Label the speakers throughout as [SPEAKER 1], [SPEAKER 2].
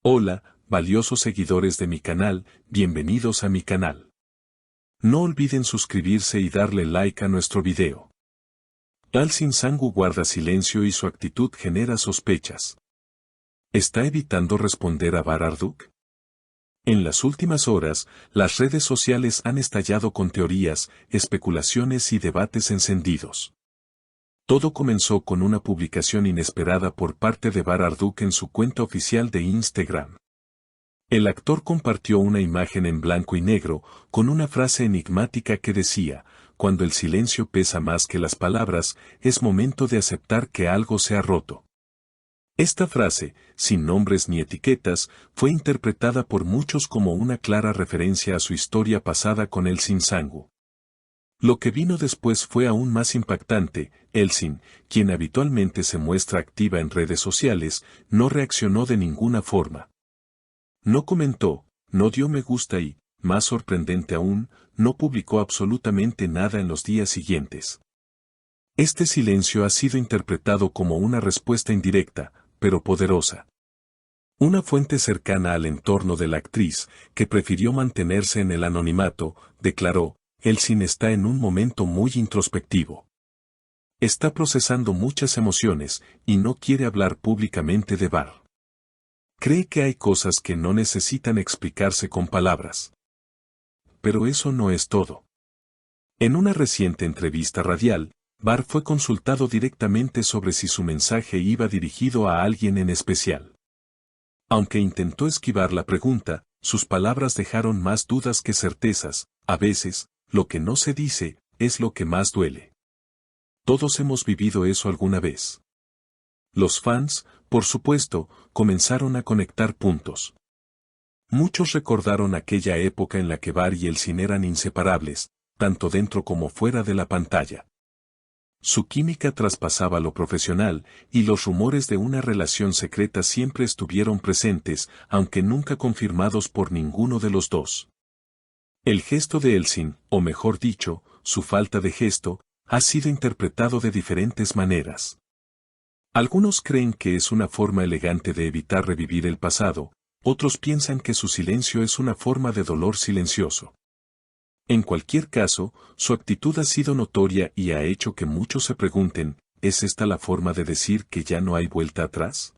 [SPEAKER 1] Hola, valiosos seguidores de mi canal, bienvenidos a mi canal. No olviden suscribirse y darle like a nuestro video. Elsin Sangu guarda silencio y su actitud genera sospechas. ¿Está evitando responder a Bar Arduk? En las últimas horas, las redes sociales han estallado con teorías, especulaciones y debates encendidos. Todo comenzó con una publicación inesperada por parte de Bar Arduk en su cuenta oficial de Instagram. El actor compartió una imagen en blanco y negro, con una frase enigmática que decía: cuando el silencio pesa más que las palabras, es momento de aceptar que algo se ha roto. Esta frase, sin nombres ni etiquetas, fue interpretada por muchos como una clara referencia a su historia pasada con Elsin Sangu. Lo que vino después fue aún más impactante. Elsin, quien habitualmente se muestra activa en redes sociales, no reaccionó de ninguna forma. No comentó, no dio me gusta y, más sorprendente aún, no publicó absolutamente nada en los días siguientes. Este silencio ha sido interpretado como una respuesta indirecta, pero poderosa. Una fuente cercana al entorno de la actriz, que prefirió mantenerse en el anonimato, declaró: Elsin está en un momento muy introspectivo. Está procesando muchas emociones, y no quiere hablar públicamente de Bar. Cree que hay cosas que no necesitan explicarse con palabras. Pero eso no es todo. En una reciente entrevista radial, Bar fue consultado directamente sobre si su mensaje iba dirigido a alguien en especial. Aunque intentó esquivar la pregunta, sus palabras dejaron más dudas que certezas. A veces, lo que no se dice, es lo que más duele. Todos hemos vivido eso alguna vez. Los fans, por supuesto, comenzaron a conectar puntos. Muchos recordaron aquella época en la que Bar y Elsin eran inseparables, tanto dentro como fuera de la pantalla. Su química traspasaba lo profesional, y los rumores de una relación secreta siempre estuvieron presentes, aunque nunca confirmados por ninguno de los dos. El gesto de Elsin, o mejor dicho, su falta de gesto, ha sido interpretado de diferentes maneras. Algunos creen que es una forma elegante de evitar revivir el pasado, otros piensan que su silencio es una forma de dolor silencioso. En cualquier caso, su actitud ha sido notoria y ha hecho que muchos se pregunten: ¿es esta la forma de decir que ya no hay vuelta atrás?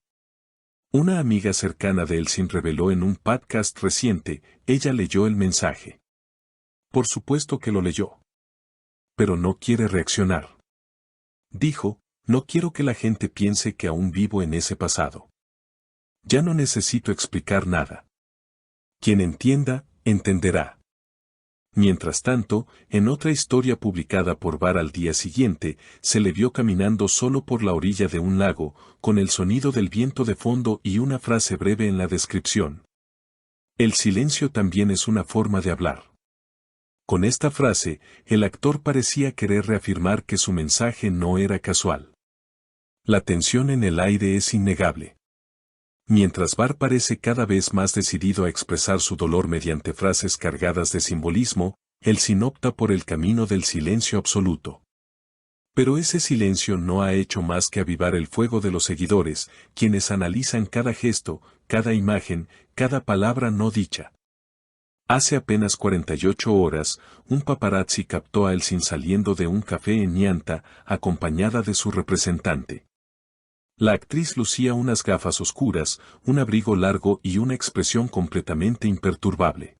[SPEAKER 1] Una amiga cercana de Elsin reveló en un podcast reciente: ella leyó el mensaje. Por supuesto que lo leyó. Pero no quiere reaccionar. Dijo: no quiero que la gente piense que aún vivo en ese pasado. Ya no necesito explicar nada. Quien entienda, entenderá. Mientras tanto, en otra historia publicada por Bar al día siguiente, se le vio caminando solo por la orilla de un lago, con el sonido del viento de fondo y una frase breve en la descripción: el silencio también es una forma de hablar. Con esta frase, el actor parecía querer reafirmar que su mensaje no era casual. La tensión en el aire es innegable. Mientras Bar parece cada vez más decidido a expresar su dolor mediante frases cargadas de simbolismo, Elsin opta por el camino del silencio absoluto. Pero ese silencio no ha hecho más que avivar el fuego de los seguidores, quienes analizan cada gesto, cada imagen, cada palabra no dicha. Hace apenas 48 horas, un paparazzi captó a Elsin saliendo de un café en Ñanta, acompañada de su representante. La actriz lucía unas gafas oscuras, un abrigo largo y una expresión completamente imperturbable.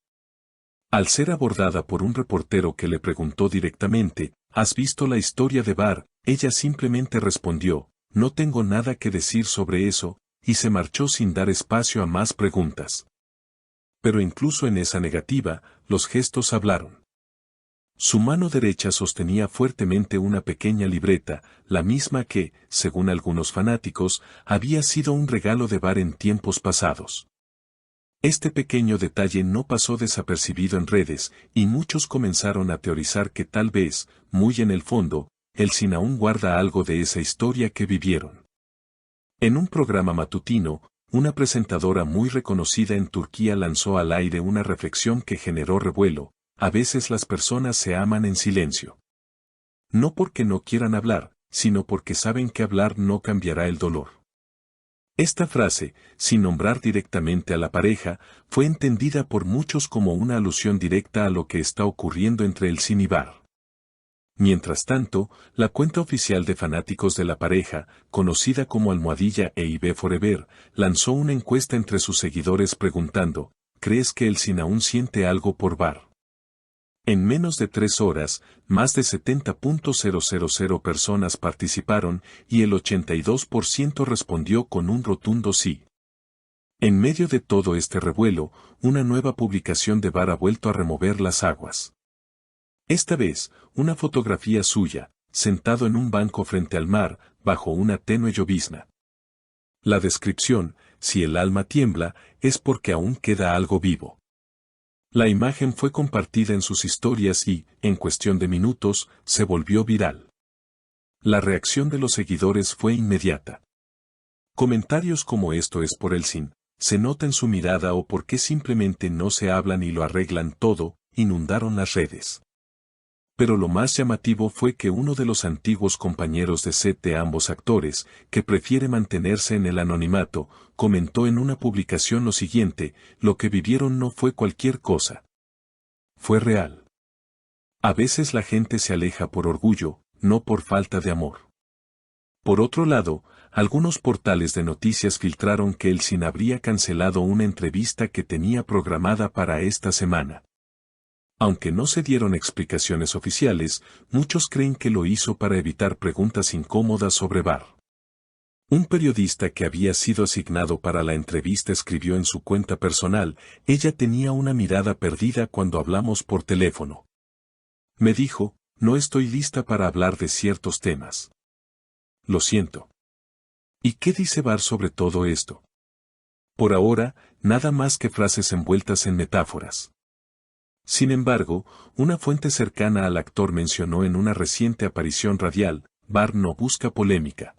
[SPEAKER 1] Al ser abordada por un reportero que le preguntó directamente: ¿has visto la historia de Bar?, ella simplemente respondió: no tengo nada que decir sobre eso, y se marchó sin dar espacio a más preguntas. Pero incluso en esa negativa, los gestos hablaron. Su mano derecha sostenía fuertemente una pequeña libreta, la misma que, según algunos fanáticos, había sido un regalo de Bar en tiempos pasados. Este pequeño detalle no pasó desapercibido en redes, y muchos comenzaron a teorizar que tal vez, muy en el fondo, Elsin aún guarda algo de esa historia que vivieron. En un programa matutino, una presentadora muy reconocida en Turquía lanzó al aire una reflexión que generó revuelo: a veces las personas se aman en silencio. No porque no quieran hablar, sino porque saben que hablar no cambiará el dolor. Esta frase, sin nombrar directamente a la pareja, fue entendida por muchos como una alusión directa a lo que está ocurriendo entre Elsin y Bar. Mientras tanto, la cuenta oficial de fanáticos de la pareja, conocida como Almohadilla e IB Forever, lanzó una encuesta entre sus seguidores preguntando, ¿crees que Elsin aún siente algo por Bar? En menos de 3 horas, más de 70.000 personas participaron y el 82% respondió con un rotundo sí. En medio de todo este revuelo, una nueva publicación de Bar ha vuelto a remover las aguas. Esta vez, una fotografía suya, sentado en un banco frente al mar, bajo una tenue llovizna. La descripción, si el alma tiembla, es porque aún queda algo vivo. La imagen fue compartida en sus historias y, en cuestión de minutos, se volvió viral. La reacción de los seguidores fue inmediata. Comentarios como "esto es por Elsin", "se nota en su mirada" o "por qué simplemente no se hablan y lo arreglan todo", inundaron las redes. Pero lo más llamativo fue que uno de los antiguos compañeros de set de ambos actores, que prefiere mantenerse en el anonimato, comentó en una publicación lo siguiente: lo que vivieron no fue cualquier cosa. Fue real. A veces la gente se aleja por orgullo, no por falta de amor. Por otro lado, algunos portales de noticias filtraron que Elsin habría cancelado una entrevista que tenía programada para esta semana. Aunque no se dieron explicaciones oficiales, muchos creen que lo hizo para evitar preguntas incómodas sobre Bar. Un periodista que había sido asignado para la entrevista escribió en su cuenta personal: ella tenía una mirada perdida cuando hablamos por teléfono. Me dijo, no estoy lista para hablar de ciertos temas. Lo siento. ¿Y qué dice Bar sobre todo esto? Por ahora, nada más que frases envueltas en metáforas. Sin embargo, una fuente cercana al actor mencionó en una reciente aparición radial: Bar no busca polémica.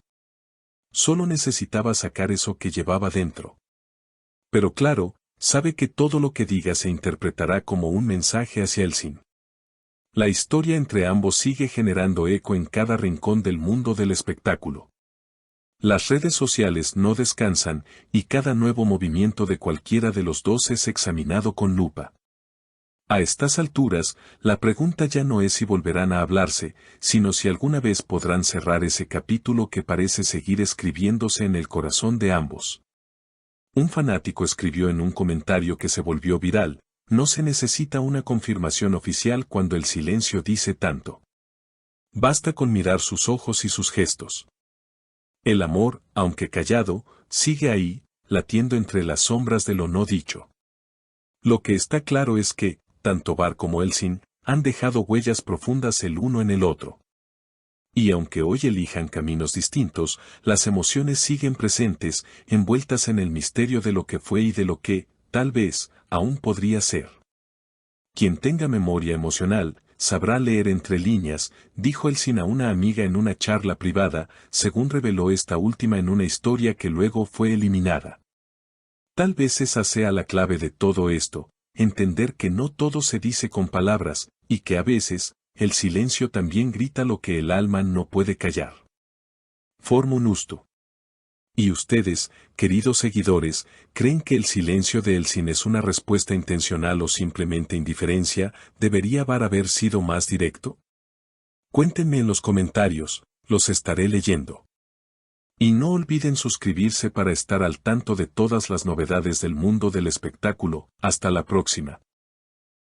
[SPEAKER 1] Solo necesitaba sacar eso que llevaba dentro. Pero claro, sabe que todo lo que diga se interpretará como un mensaje hacia Elsin. La historia entre ambos sigue generando eco en cada rincón del mundo del espectáculo. Las redes sociales no descansan, y cada nuevo movimiento de cualquiera de los dos es examinado con lupa. A estas alturas, la pregunta ya no es si volverán a hablarse, sino si alguna vez podrán cerrar ese capítulo que parece seguir escribiéndose en el corazón de ambos. Un fanático escribió en un comentario que se volvió viral: no se necesita una confirmación oficial cuando el silencio dice tanto. Basta con mirar sus ojos y sus gestos. El amor, aunque callado, sigue ahí, latiendo entre las sombras de lo no dicho. Lo que está claro es que, tanto Bar como Elsin han dejado huellas profundas el uno en el otro. Y aunque hoy elijan caminos distintos, las emociones siguen presentes, envueltas en el misterio de lo que fue y de lo que, tal vez, aún podría ser. Quien tenga memoria emocional, sabrá leer entre líneas, dijo Elsin a una amiga en una charla privada, según reveló esta última en una historia que luego fue eliminada. Tal vez esa sea la clave de todo esto: entender que no todo se dice con palabras, y que a veces, el silencio también grita lo que el alma no puede callar. Formo Nusto. ¿Y ustedes, queridos seguidores, creen que el silencio de Elsin es una respuesta intencional o simplemente indiferencia? ¿Debería Bar haber sido más directo? Cuéntenme en los comentarios, los estaré leyendo. Y no olviden suscribirse para estar al tanto de todas las novedades del mundo del espectáculo. Hasta la próxima.